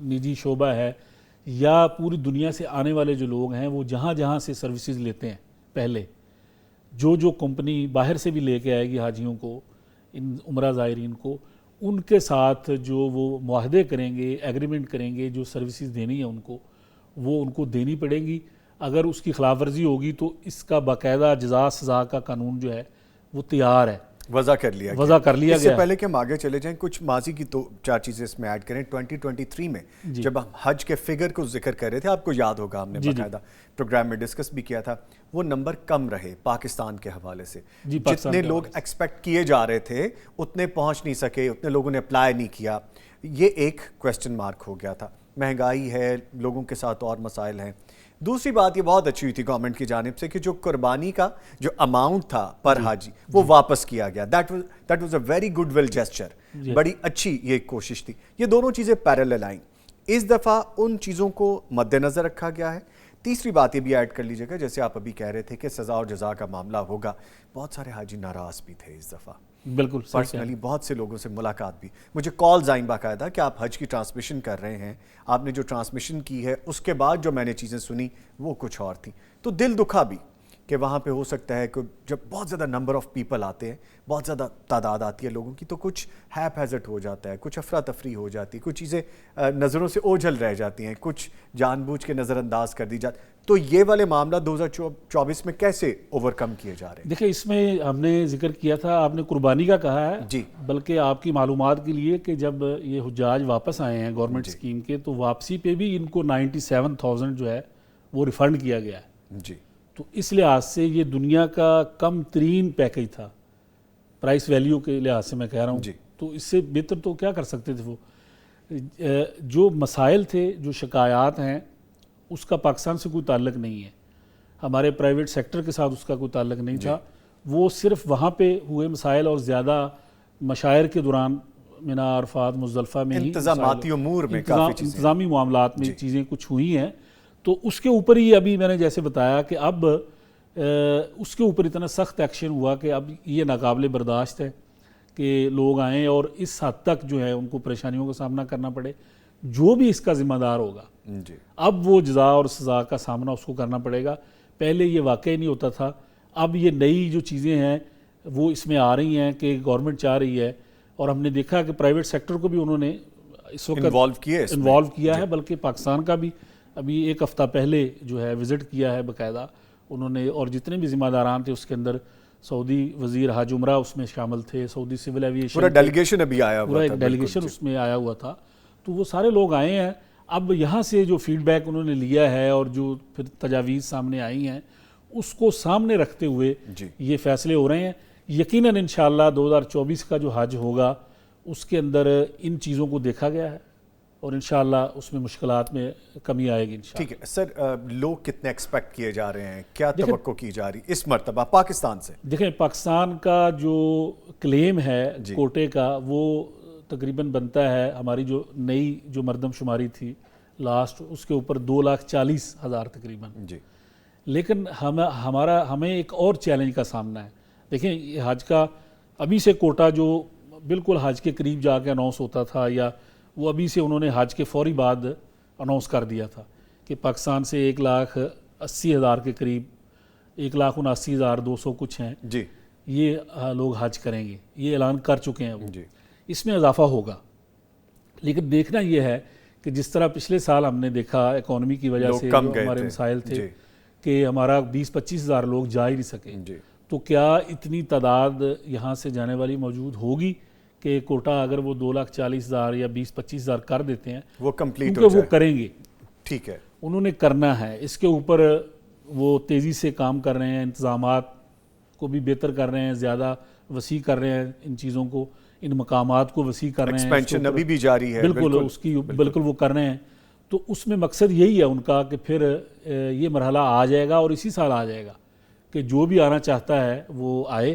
S2: نجی شعبہ ہے, یا پوری دنیا سے آنے والے جو لوگ ہیں وہ جہاں سے سروسز لیتے ہیں, پہلے جو کمپنی باہر سے بھی لے کے آئے گی حاجیوں کو, ان عمرہ زائرین کو, ان کے ساتھ جو وہ معاہدے کریں گے, ایگریمنٹ کریں گے, جو سروسز دینی ہے ان کو, وہ ان کو دینی پڑیں گی. اگر اس کی خلاف ورزی ہوگی تو اس کا باقاعدہ جزا سزا کا قانون جو ہے وہ تیار ہے, وضع کر لیا گیا.
S1: اس سے پہلے کہ ہم آگے چلے جائیں, کچھ ماضی کی 4 چیزیں اس میں ایڈ کریں. 2023 میں جب ہم حج کے فگر کو ذکر کر رہے تھے, آپ کو یاد ہوگا ہم نے باقاعدہ پروگرام میں ڈسکس بھی کیا تھا, وہ نمبر کم رہے پاکستان کے حوالے سے. جتنے لوگ ایکسپیکٹ کیے جا رہے تھے اتنے پہنچ نہیں سکے, اتنے لوگوں نے اپلائی نہیں کیا. یہ ایک کویسچن مارک ہو گیا تھا. مہنگائی ہے, لوگوں کے ساتھ اور مسائل ہیں. دوسری بات یہ بہت اچھی ہوئی تھی گورنمنٹ کی جانب سے کہ جو قربانی کا جو اماؤنٹ تھا پر حاجی وہ واپس کیا گیا. That was a very good will gesture. بڑی اچھی یہ کوشش تھی. یہ دونوں چیزیں پیرالل آئیں. اس دفعہ ان چیزوں کو مد نظر رکھا گیا ہے. تیسری بات یہ بھی ایڈ کر لیجیے گا, جیسے آپ ابھی کہہ رہے تھے کہ سزا اور جزا کا معاملہ ہوگا, بہت سارے حاجی ناراض بھی تھے اس دفعہ.
S2: بالکل
S1: پرسنلی بہت سے لوگوں سے ملاقات بھی, مجھے کالز آئیں باقاعدہ کہ آپ حج کی ٹرانسمیشن کر رہے ہیں, آپ نے جو ٹرانسمیشن کی ہے اس کے بعد جو میں نے چیزیں سنی وہ کچھ اور تھیں. تو دل دکھا بھی کہ وہاں پہ ہو سکتا ہے کہ جب بہت زیادہ نمبر آف پیپل آتے ہیں, بہت زیادہ تعداد آتی ہے لوگوں کی, تو کچھ ہیپ ہیزٹ ہو جاتا ہے, کچھ افراتفری ہو جاتی ہے, کچھ چیزیں نظروں سے اوجھل رہ جاتی ہیں, کچھ جان بوجھ کے نظر انداز کر دی جاتی. تو یہ والے معاملہ 2024 میں کیسے اوور کم کیے جا رہے ہیں؟
S2: دیکھیں اس میں ہم نے ذکر کیا تھا, آپ نے قربانی کا کہا ہے
S1: جی,
S2: بلکہ آپ کی معلومات کے لیے کہ جب یہ حجاج واپس آئے ہیں گورنمنٹ اسکیم کے, تو واپسی پہ بھی ان کو 97,000 جو ہے وہ ریفنڈ کیا گیا ہے.
S1: جی,
S2: تو اس لحاظ سے یہ دنیا کا کم ترین پیکج تھا, پرائس ویلیو کے لحاظ سے میں کہہ رہا ہوں. تو اس سے بہتر تو کیا کر سکتے تھے وہ. جو مسائل تھے, جو شکایات ہیں, اس کا پاکستان سے کوئی تعلق نہیں ہے, ہمارے پرائیویٹ سیکٹر کے ساتھ اس کا کوئی تعلق نہیں تھا. وہ صرف وہاں پہ ہوئے مسائل اور زیادہ مشاعر کے دوران مینا عرفات مزدلفہ میں ہی
S1: انتظامی امور میں کافی چیزیں,
S2: انتظامی معاملات میں چیزیں کچھ ہوئی ہیں. تو اس کے اوپر ہی ابھی میں نے جیسے بتایا کہ اب اس کے اوپر اتنا سخت ایکشن ہوا کہ اب یہ ناقابل برداشت ہے کہ لوگ آئیں اور اس حد تک جو ہے ان کو پریشانیوں کا سامنا کرنا پڑے. جو بھی اس کا ذمہ دار ہوگا اب وہ جزا اور سزا کا سامنا اس کو کرنا پڑے گا. پہلے یہ واقعی نہیں ہوتا تھا, اب یہ نئی جو چیزیں ہیں وہ اس میں آ رہی ہیں کہ گورنمنٹ چاہ رہی ہے, اور ہم نے دیکھا کہ پرائیویٹ سیکٹر کو بھی انہوں نے اس وقت انوالو کیا ہے, بلکہ پاکستان کا بھی ابھی ایک ہفتہ پہلے جو ہے وزٹ کیا ہے باقاعدہ انہوں نے, اور جتنے بھی ذمہ داران تھے اس کے اندر سعودی وزیر حج عمرہ اس میں شامل تھے, سعودی سول ایویشن
S1: پورا ڈیلیگیشن ابھی آیا ہوا تھا,
S2: پورا ایک ڈیلیگیشن اس میں آیا ہوا تھا. تو وہ سارے لوگ آئے ہیں. اب یہاں سے جو فیڈ بیک انہوں نے لیا ہے اور جو پھر تجاویز سامنے آئی ہیں اس کو سامنے رکھتے ہوئے یہ فیصلے ہو رہے ہیں. یقیناً انشاءاللہ 2024 کا جو حج ہوگا اس کے اندر ان چیزوں کو دیکھا گیا ہے اور انشاءاللہ اس میں مشکلات میں کمی آئے گی انشاءاللہ.
S1: ٹھیک ہے سر, لوگ کتنے ایکسپیکٹ کیے جا رہے ہیں, کیا توقع کی جا رہی اس مرتبہ پاکستان سے؟
S2: دیکھیں پاکستان کا جو کلیم ہے کوٹے کا وہ تقریباً بنتا ہے, ہماری جو نئی جو مردم شماری تھی لاسٹ اس کے اوپر 2,40,000 تقریباً. لیکن ہمیں ایک اور چیلنج کا سامنا ہے. دیکھیں یہ حج کا ابھی سے کوٹا جو بالکل حج کے قریب جا کے اناؤنس ہوتا تھا, یا وہ ابھی سے انہوں نے حج کے فوری بعد اناؤنس کر دیا تھا کہ پاکستان سے 1,80,000 کے قریب 1,79,200 کچھ ہیں یہ لوگ حج کریں گے, یہ اعلان کر چکے ہیں وہ. اس میں اضافہ ہوگا, لیکن دیکھنا یہ ہے کہ جس طرح پچھلے سال ہم نے دیکھا اکانومی کی وجہ سے جو ہمارے مسائل تھے کہ ہمارا 20-25 ہزار لوگ جا ہی نہیں سکے, تو کیا اتنی تعداد یہاں سے جانے والی موجود ہوگی کہ کوٹا اگر وہ 2,40,000 یا 20-25 ہزار کر دیتے ہیں
S1: وہ کمپلیٹ
S2: کیونکہ وہ کریں گے.
S1: ٹھیک ہے,
S2: انہوں نے کرنا ہے, اس کے اوپر وہ تیزی سے کام کر رہے ہیں, انتظامات کو بھی بہتر کر رہے ہیں, زیادہ وسیع کر رہے ہیں ان چیزوں کو, ان مقامات کو وسیع کر رہے ہیں,
S1: ایکسپینشن ابھی بھی جاری ہے.
S2: بالکل اس کی بالکل وہ کر رہے ہیں. تو اس میں مقصد یہی ہے ان کا کہ پھر یہ مرحلہ آ جائے گا اور اسی سال آ جائے گا کہ جو بھی آنا چاہتا ہے وہ آئے.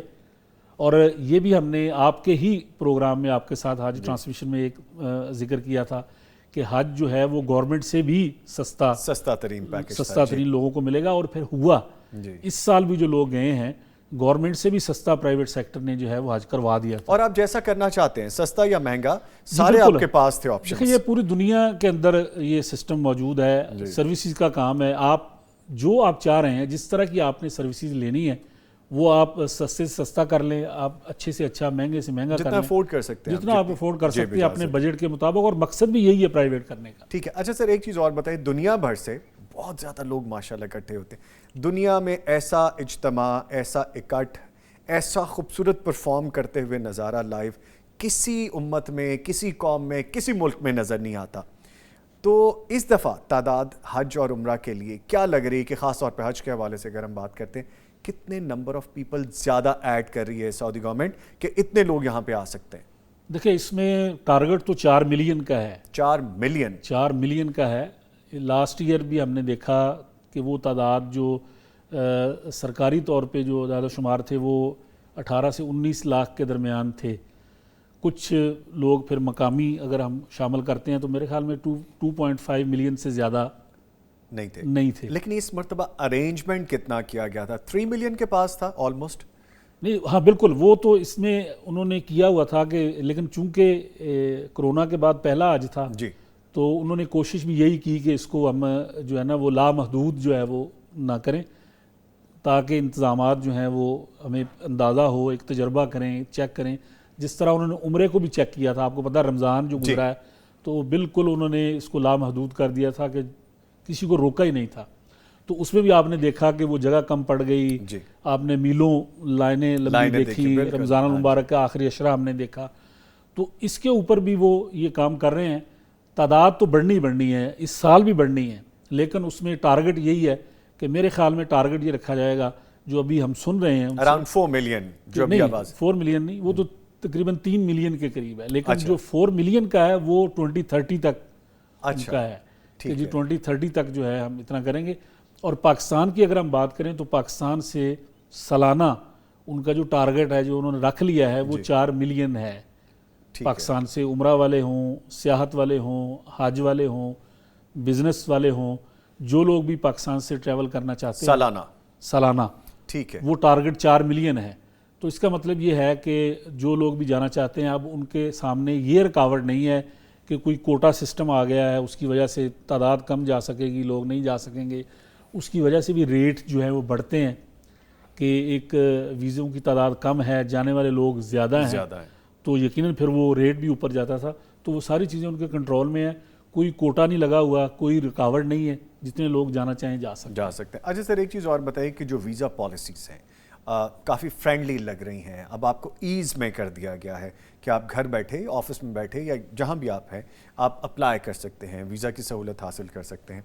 S2: اور یہ بھی ہم نے آپ کے ہی پروگرام میں آپ کے ساتھ حج ٹرانسمیشن میں ایک ذکر کیا تھا کہ حج جو ہے وہ گورنمنٹ سے بھی
S1: سستا ترین پیکج,
S2: سستا ترین لوگوں کو ملے گا. اور پھر ہوا اس سال بھی جو لوگ گئے ہیں گورنمنٹ سے بھی سستا پرائیویٹ سیکٹر نے جو ہے وہ حج کروا دیا تھا.
S1: اور آپ جیسا کرنا چاہتے ہیں سستا یا مہنگا سارے آپ کے پاس تھے آپشن.
S2: دیکھیں یہ پوری دنیا کے اندر یہ سسٹم موجود ہے, سروسز کا کام ہے. آپ جو آپ چاہ رہے ہیں جس طرح کی آپ نے سروسز لینی ہے وہ آپ سستے سے سستا کر لیں, آپ اچھے سے اچھا مہنگے سے مہنگا کر لیں,
S1: جتنا افورڈ کر سکتے ہیں,
S2: جتنا آپ افورڈ کر سکتے ہیں اپنے بجٹ کے مطابق, اور مقصد بھی یہی ہے پرائیویٹ کرنے کا.
S1: ٹھیک ہے. اچھا سر ایک چیز اور بتائیے, دنیا بھر سے بہت زیادہ لوگ ماشاءاللہ اکٹھے ہوتے ہیں دنیا میں, ایسا اجتماع, ایسا اکٹھ, ایسا خوبصورت پرفارم کرتے ہوئے نظارہ لائیو کسی امت میں, کسی قوم میں, کسی ملک میں نظر نہیں آتا. تو اس دفعہ تعداد حج اور عمرہ کے لیے کیا لگ رہی ہے کہ خاص طور پہ حج کے حوالے سے اگر ہم بات کرتے ہیں, کتنے نمبر آف پیپل زیادہ ایڈ کر رہی ہے سعودی گورنمنٹ کہ اتنے لوگ یہاں پہ آ سکتے ہیں؟
S2: دیکھیں اس میں ٹارگٹ تو 4 ملین کا ہے.
S1: 4 ملین
S2: کا ہے. لاسٹ ایئر بھی ہم نے دیکھا کہ وہ تعداد جو سرکاری طور پہ جو زیادہ شمار تھے وہ 18 سے 19 لاکھ کے درمیان تھے. کچھ لوگ پھر مقامی اگر ہم شامل کرتے ہیں تو میرے خیال میں 2.5 ملین سے زیادہ نہیں تھے.
S1: لیکن اس مرتبہ ارینجمنٹ کتنا کیا گیا تھا؟ 3 ملین کے پاس تھا آلموسٹ.
S2: نہیں ہاں بالکل، وہ تو اس میں انہوں نے کیا ہوا تھا کہ لیکن چونکہ کرونا کے بعد پہلا آج تھا
S1: جی،
S2: تو انہوں نے کوشش بھی یہی کی کہ اس کو ہم جو ہے نا وہ لامحدود جو ہے وہ نہ کریں، تاکہ انتظامات جو ہیں وہ ہمیں اندازہ ہو، ایک تجربہ کریں، چیک کریں. جس طرح انہوں نے عمرے کو بھی چیک کیا تھا، آپ کو پتہ ہے رمضان جو گزرا ہے تو بالکل انہوں نے اس کو لامحدود کر دیا تھا کہ کسی کو روکا ہی نہیں تھا. تو اس میں بھی آپ نے دیکھا کہ وہ جگہ کم پڑ گئی. آپ نے میلوں لائنیں لمبی دیکھی، رمضان المبارک کا آخری عشرہ ہم نے دیکھا. تو اس کے اوپر بھی وہ یہ کام کر رہے ہیں. تعداد تو بڑھنی ہے، اس سال بھی بڑھنی ہے، لیکن اس میں ٹارگٹ یہی ہے کہ میرے خیال میں ٹارگٹ یہ رکھا جائے گا جو ابھی ہم سن رہے ہیں
S1: اراؤنڈ 4 ملین جو ابھی آواز
S2: 4 ملین نہیں، وہ تو تقریباً 3 ملین کے قریب ہے، لیکن جو 4 ملین کا ہے وہ 2030 تک کا ہے کہ جی 2030 تک جو ہے ہم اتنا کریں گے. اور پاکستان کی اگر ہم بات کریں تو پاکستان سے سالانہ ان کا جو ٹارگٹ ہے جو انہوں نے رکھ لیا ہے وہ 4 ملین ہے. پاکستان سے عمرہ والے ہوں، سیاحت والے ہوں، حج والے ہوں، بزنس والے ہوں، جو لوگ بھی پاکستان سے ٹریول کرنا چاہتے ہیں سالانہ
S1: ٹھیک ہے
S2: وہ ٹارگٹ 4 ملین ہے. تو اس کا مطلب یہ ہے کہ جو لوگ بھی جانا چاہتے ہیں اب ان کے سامنے یہ رکاوٹ نہیں ہے کہ کوئی کوٹا سسٹم آ گیا ہے اس کی وجہ سے تعداد کم جا سکے گی، لوگ نہیں جا سکیں گے. اس کی وجہ سے بھی ریٹ جو ہیں وہ بڑھتے ہیں کہ ایک ویزوں کی تعداد کم ہے، جانے والے لوگ زیادہ ہیں تو یقیناً پھر وہ ریٹ بھی اوپر جاتا تھا. تو وہ ساری چیزیں ان کے کنٹرول میں ہیں، کوئی کوٹا نہیں لگا ہوا، کوئی رکاوٹ نہیں ہے، جتنے لوگ جانا چاہیں جا سکتے ہیں.
S1: اچھا سر، ایک چیز اور بتائیے کہ جو ویزا پالیسیز ہیں کافی فرینڈلی لگ رہی ہیں. اب آپ کو ایز میں کر دیا گیا ہے کہ آپ گھر بیٹھے، آفس میں بیٹھے یا جہاں بھی آپ ہیں آپ اپلائی کر سکتے ہیں، ویزا کی سہولت حاصل کر سکتے ہیں.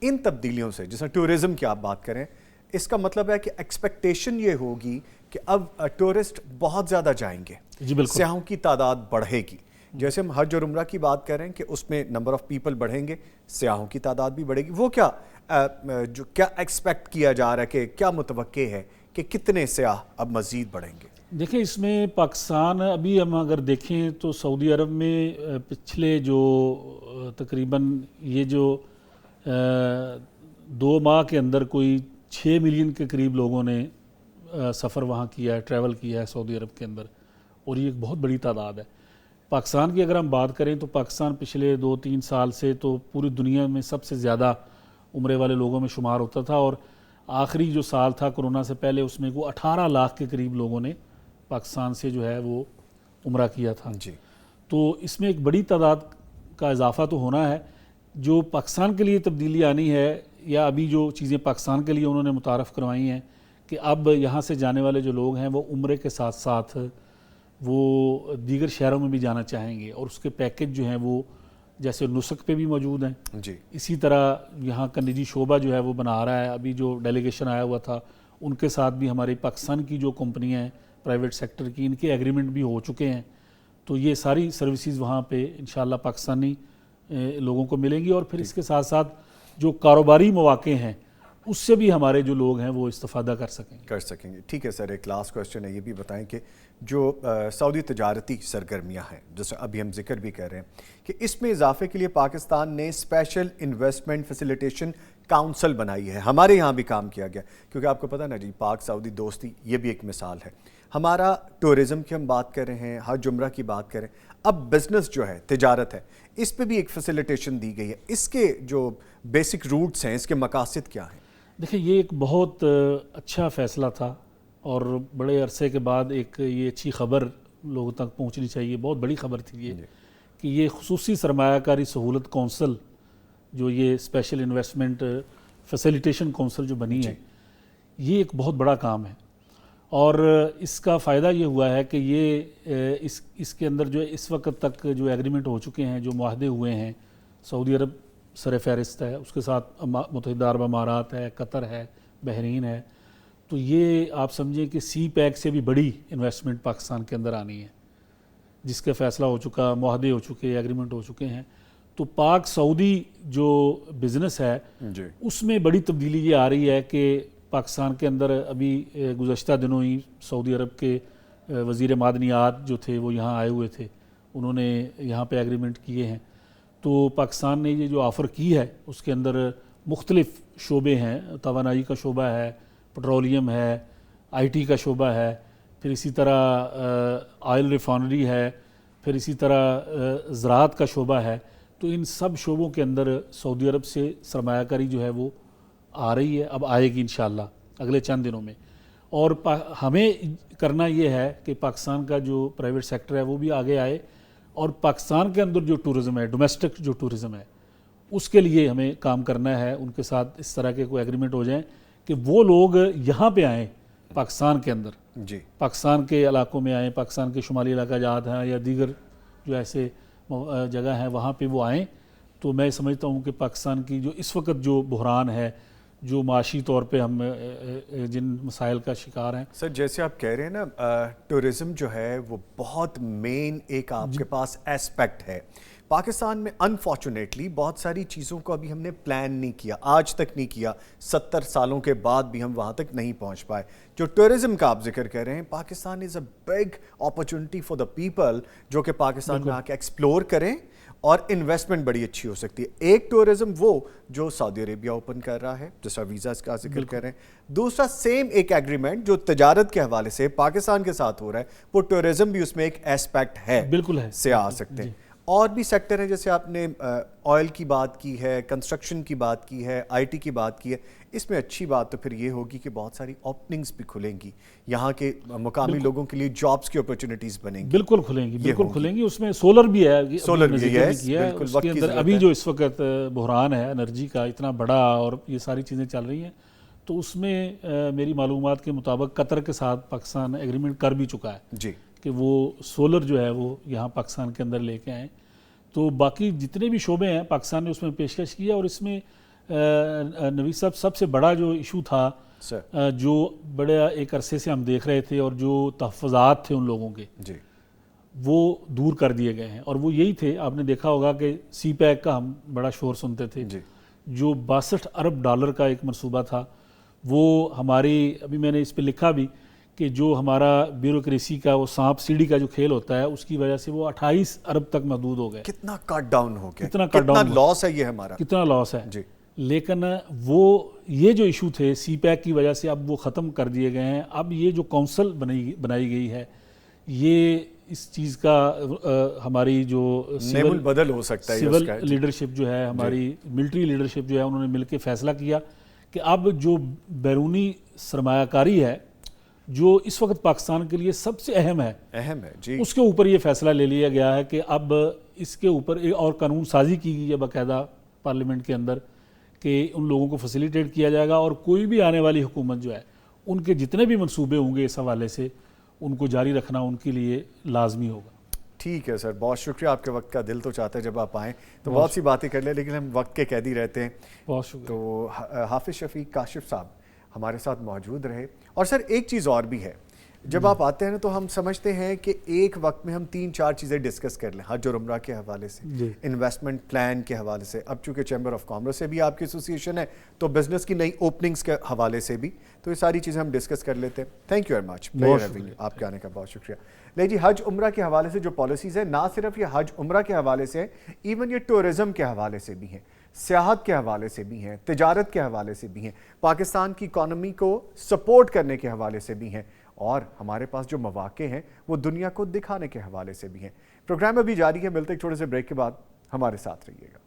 S1: ان تبدیلیوں سے جیسے ٹورزم کی آپ بات کریں، اس کا مطلب ہے کہ ایکسپیکٹیشن یہ ہوگی کہ اب ٹورسٹ بہت زیادہ جائیں گے،
S2: جی بالکل،
S1: سیاحوں کی تعداد بڑھے گی. جیسے ہم حج اور عمرہ کی بات کریں کہ اس میں نمبر آف پیپل بڑھیں گے، سیاحوں کی تعداد بھی بڑھے گی. وہ کیا ایکسپیکٹ کیا جا رہا ہے کہ کیا متوقع ہے کہ کتنے سیاح اب مزید بڑھیں گے؟
S2: دیکھیں اس میں پاکستان ابھی ہم اگر دیکھیں تو سعودی عرب میں پچھلے جو تقریباً یہ جو 2 ماہ کے اندر کوئی 6 ملین کے قریب لوگوں نے سفر وہاں کیا ہے، ٹریول کیا ہے سعودی عرب کے اندر، اور یہ ایک بہت بڑی تعداد ہے. پاکستان کی اگر ہم بات کریں تو پاکستان پچھلے 2-3 سال سے تو پوری دنیا میں سب سے زیادہ عمرے والے لوگوں میں شمار ہوتا تھا، اور آخری جو سال تھا کرونا سے پہلے اس میں وہ 18 لاکھ کے قریب لوگوں نے پاکستان سے جو ہے وہ عمرہ کیا تھا. تو اس میں ایک بڑی تعداد کا اضافہ تو ہونا ہے. جو پاکستان کے لیے تبدیلی آنی ہے یا ابھی جو چیزیں پاکستان کے لیے انہوں نے متعارف کروائی ہیں کہ اب یہاں سے جانے والے جو لوگ ہیں وہ عمرے کے ساتھ ساتھ وہ دیگر شہروں میں بھی جانا چاہیں گے، اور اس کے پیکج جو ہیں وہ جیسے نسک پہ بھی موجود ہیں اسی طرح یہاں کا نجی شعبہ جو ہے وہ بنا رہا ہے. ابھی جو ڈیلیگیشن آیا ہوا تھا ان کے ساتھ بھی ہماری پاکستان کی جو کمپنیاں ہیں پرائیویٹ سیکٹر کی، ان کے ایگریمنٹ بھی ہو چکے ہیں. تو یہ ساری سروسز وہاں پہ انشاءاللہ پاکستانی لوگوں کو ملیں گی، اور پھر اس کے ساتھ ساتھ جو کاروباری مواقع ہیں اس سے بھی ہمارے جو لوگ ہیں وہ استفادہ کر سکیں گے.
S1: ٹھیک ہے سر، ایک لاسٹ کویسچن ہے، یہ بھی بتائیں کہ جو سعودی تجارتی سرگرمیاں ہیں جیسے ابھی ہم ذکر بھی کر رہے ہیں کہ اس میں اضافے کے لیے پاکستان نے اسپیشل انویسٹمنٹ فیسیلیٹیشن کاؤنسل بنائی ہے. ہمارے یہاں بھی کام کیا گیا کیونکہ آپ کو پتہ نا جی پاک سعودی دوستی یہ بھی ایک مثال ہے. ہمارا ٹورزم کی ہم بات کر رہے ہیں، حج عمرہ کی بات کریں، اب بزنس جو ہے تجارت ہے اس پہ بھی ایک فیسیلیٹیشن دی گئی ہے. اس کے جو بیسک روٹس ہیں، اس کے مقاصد کیا ہیں؟
S2: دیکھیں یہ ایک بہت اچھا فیصلہ تھا اور بڑے عرصے کے بعد ایک یہ اچھی خبر لوگوں تک پہنچنی چاہیے. بہت بڑی خبر تھی یہ کہ یہ خصوصی سرمایہ کاری سہولت کونسل جو یہ اسپیشل انویسٹمنٹ فیسیلیٹیشن کونسل جو بنی ہے یہ ایک بہت بڑا کام ہے. اور اس کا فائدہ یہ ہوا ہے کہ یہ اس کے اندر جو اس وقت تک جو ایگریمنٹ ہو چکے ہیں، جو معاہدے ہوئے ہیں، سعودی عرب سر فہرست ہے، اس کے ساتھ متحدہ عرب امارات ہے، قطر ہے، بحرین ہے. تو یہ آپ سمجھیں کہ سی پیک سے بھی بڑی انویسٹمنٹ پاکستان کے اندر آنی ہے، جس کا فیصلہ ہو چکا، معاہدے ہو چکے، ایگریمنٹ ہو چکے ہیں. تو پاک سعودی جو بزنس ہے
S1: جی
S2: اس میں بڑی تبدیلی یہ آ رہی ہے کہ پاکستان کے اندر ابھی گزشتہ دنوں ہی سعودی عرب کے وزیر معدنیات جو تھے وہ یہاں آئے ہوئے تھے، انہوں نے یہاں پہ ایگریمنٹ کیے ہیں. تو پاکستان نے یہ جو آفر کی ہے اس کے اندر مختلف شعبے ہیں، توانائی کا شعبہ ہے، پٹرولیم ہے، آئی ٹی کا شعبہ ہے، پھر اسی طرح آئل ریفائنری ہے، پھر اسی طرح زراعت کا شعبہ ہے. تو ان سب شعبوں کے اندر سعودی عرب سے سرمایہ کاری جو ہے وہ آ رہی ہے، اب آئے گی انشاءاللہ اگلے چند دنوں میں. اور ہمیں کرنا یہ ہے کہ پاکستان کا جو پرائیویٹ سیکٹر ہے وہ بھی آگے آئے، اور پاکستان کے اندر جو ٹورزم ہے، ڈومیسٹک جو ٹورزم ہے، اس کے لیے ہمیں کام کرنا ہے. ان کے ساتھ اس طرح کے کوئی ایگریمنٹ ہو جائیں کہ وہ لوگ یہاں پہ آئیں پاکستان کے اندر،
S1: جی
S2: پاکستان کے علاقوں میں آئیں، پاکستان کے شمالی علاقہ جات ہیں یا دیگر جو ایسے جگہ ہیں وہاں پہ وہ آئیں. تو میں سمجھتا ہوں کہ پاکستان کی جو اس وقت جو بحران ہے، جو معاشی طور پہ ہم جن مسائل کا شکار ہیں.
S1: سر جیسے آپ کہہ رہے ہیں نا، ٹورزم جو ہے وہ بہت مین ایک آپ کے پاس ایسپیکٹ ہے. پاکستان میں انفارچونیٹلی بہت ساری چیزوں کو ابھی ہم نے پلان نہیں کیا، آج تک نہیں کیا، 70 سالوں کے بعد بھی ہم وہاں تک نہیں پہنچ پائے. جو ٹورزم کا آپ ذکر کر رہے ہیں، Pakistan is a big opportunity for the people جو کہ پاکستان میں آ کے ایکسپلور کریں، اور انویسٹمنٹ بڑی اچھی ہو سکتی ہے. ایک ٹورزم وہ جو سعودی عربیہ اوپن کر رہا ہے جیسا ویزاز کا ذکر کر رہے ہیں، دوسرا سیم ایک ایگریمنٹ جو تجارت کے حوالے سے پاکستان کے ساتھ ہو رہا ہے، وہ ٹورزم بھی اس میں ایک ایسپیکٹ ہے،
S2: بالکل ہے
S1: سے آ سکتے ہیں. اور بھی سیکٹر ہیں، جیسے آپ نے آئل کی بات کی ہے، کنسٹرکشن کی بات کی ہے، آئی ٹی کی بات کی ہے. اس میں اچھی بات تو پھر یہ ہوگی کہ بہت ساری اوپننگز بھی کھلیں گی، یہاں کے مقامی لوگوں کے لیے جابز کی اپرچونٹیز بنیں گی.
S2: بالکل کھلیں گی، بالکل کھلیں گی. اس میں سولر بھی ہے،
S1: سولر بھی ہے،
S2: بالکل. اس کے اندر ابھی جو اس وقت بحران ہے انرجی کا اتنا بڑا اور یہ ساری چیزیں چل رہی ہیں، تو اس میں میری معلومات کے مطابق قطر کے ساتھ پاکستان ایگریمنٹ کر بھی چکا ہے
S1: جی
S2: کہ وہ سولر جو ہے وہ یہاں پاکستان کے اندر لے کے آئیں. تو باقی جتنے بھی شعبے ہیں پاکستان نے اس میں پیشکش کی ہے. اور اس میں نوید صاحب سب سے بڑا جو ایشو تھا جو بڑے ایک عرصے سے ہم دیکھ رہے تھے، اور جو تحفظات تھے ان لوگوں کے
S1: جی
S2: وہ دور کر دیے گئے ہیں. اور وہ یہی تھے، آپ نے دیکھا ہوگا کہ سی پیک کا ہم بڑا شور سنتے تھے، جو 62 ارب ڈالر کا ایک منصوبہ تھا. وہ ہماری، ابھی میں نے اس پہ لکھا بھی کہ جو ہمارا بیوروکریسی کا وہ سانپ سیڑھی کا جو کھیل ہوتا ہے، اس کی وجہ سے وہ 28 ارب تک محدود ہو گئے.
S1: کتنا کٹ ڈاؤن ہو گیا،
S2: کتنا
S1: لاس ہے یہ ہمارا،
S2: کتنا لاس ہے.
S1: جی
S2: لیکن وہ یہ جو ایشو تھے سی پیک کی وجہ سے اب وہ ختم کر دیے گئے ہیں. اب یہ جو کونسل بنائی گئی ہے، یہ اس چیز کا ہماری جو
S1: نعم بدل ہو سکتا ہے.
S2: سول لیڈرشپ جو ہے، ہماری ملٹری لیڈرشپ جو ہے، انہوں نے مل کے فیصلہ کیا کہ اب جو بیرونی سرمایہ کاری ہے جو اس وقت پاکستان کے لیے سب سے اہم ہے
S1: جی،
S2: اس کے اوپر یہ فیصلہ لے لیا گیا ہے کہ اب اس کے اوپر اور قانون سازی کی گئی ہے باقاعدہ پارلیمنٹ کے اندر، کہ ان لوگوں کو فیسیلیٹیٹ کیا جائے گا، اور کوئی بھی آنے والی حکومت جو ہے ان کے جتنے بھی منصوبے ہوں گے اس حوالے سے ان کو جاری رکھنا ان کے لیے لازمی ہوگا.
S1: ٹھیک ہے سر، بہت شکریہ. آپ کے وقت کا دل تو چاہتا ہے جب آپ آئیں تو بہت سی باتیں کر لیں، لیکن ہم وقت کے قیدی رہتے ہیں.
S2: بہت شکریہ.
S1: تو حافظ شفیق کاشف صاحب ہمارے ساتھ موجود رہے. اور سر ایک چیز اور بھی ہے، جب آپ آتے ہیں نا تو ہم سمجھتے ہیں کہ ایک وقت میں ہم 3-4 چیزیں ڈسکس کر لیں، حج اور عمرہ کے حوالے سے، انویسٹمنٹ پلان کے حوالے سے، اب چونکہ چیمبر آف کامرس سے بھی آپ کی ایسوسیشن ہے تو بزنس کی نئی اوپننگز کے حوالے سے بھی، تو یہ ساری چیزیں ہم ڈسکس کر لیتے ہیں. تھینک یو ویری مچ، آپ کے آنے کا بہت شکریہ. لے جی، حج عمرہ کے حوالے سے جو پالیسیز ہیں، نہ صرف یہ حج عمرہ کے حوالے سے، ایون یہ ٹورزم کے حوالے سے بھی ہیں، سیاحت کے حوالے سے بھی ہیں، تجارت کے حوالے سے بھی ہیں، پاکستان کی اکانومی کو سپورٹ کرنے کے حوالے سے بھی ہیں، اور ہمارے پاس جو مواقع ہیں وہ دنیا کو دکھانے کے حوالے سے بھی ہیں. پروگرام ابھی جاری ہے، ملتے ایک چھوٹے سے بریک کے بعد، ہمارے ساتھ رہیے گا.